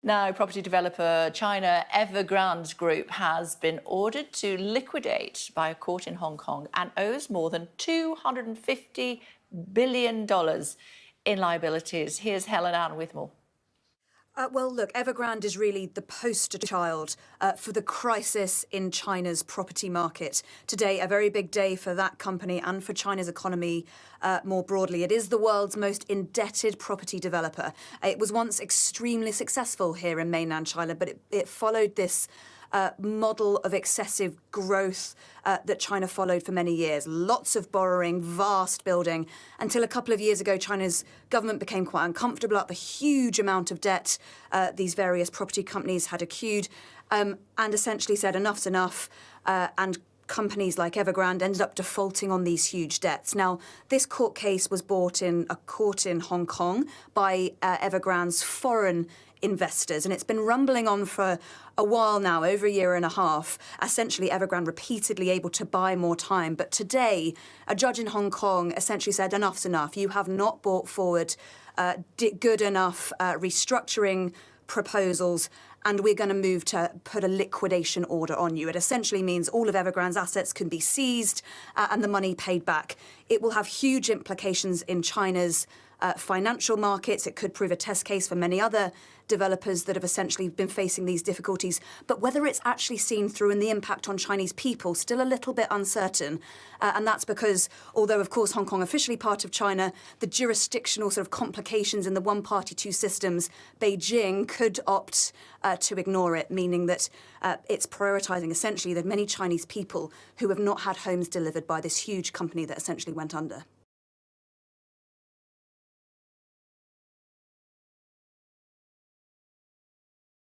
Now, property developer China Evergrande Group has been ordered to liquidate by a court in Hong Kong and owes more than $250 billion in liabilities. Here's Helen Ann with more. Well, look, Evergrande is really the poster child for the crisis in China's property market. Today, a very big day for that company and for China's economy more broadly. It is the world's most indebted property developer. It was once extremely successful here in mainland China, but it followed this model of excessive growth that China followed for many years. Lots of borrowing, vast building, until a couple of years ago, China's government became quite uncomfortable about the huge amount of debt these various property companies had accrued, and essentially said enough's enough, and companies like Evergrande ended up defaulting on these huge debts. Now, this court case was brought in a court in Hong Kong by Evergrande's foreign investors, and it's been rumbling on for a while now, over a year and a half, essentially Evergrande repeatedly able to buy more time. But today, a judge in Hong Kong essentially said, enough's enough. You have not brought forward good enough restructuring proposals, and we're going to move to put a liquidation order on you. It essentially means all of Evergrande's assets can be seized and the money paid back. It will have huge implications in China's financial markets. It could prove a test case for many other developers that have essentially been facing these difficulties. But whether it's actually seen through in the impact on Chinese people, still a little bit uncertain. And that's because, although, of course, Hong Kong officially part of China, the jurisdictional sort of complications in the one-party, two systems, Beijing could opt to ignore it, meaning that it's prioritising essentially the many Chinese people who have not had homes delivered by this huge company that essentially went under.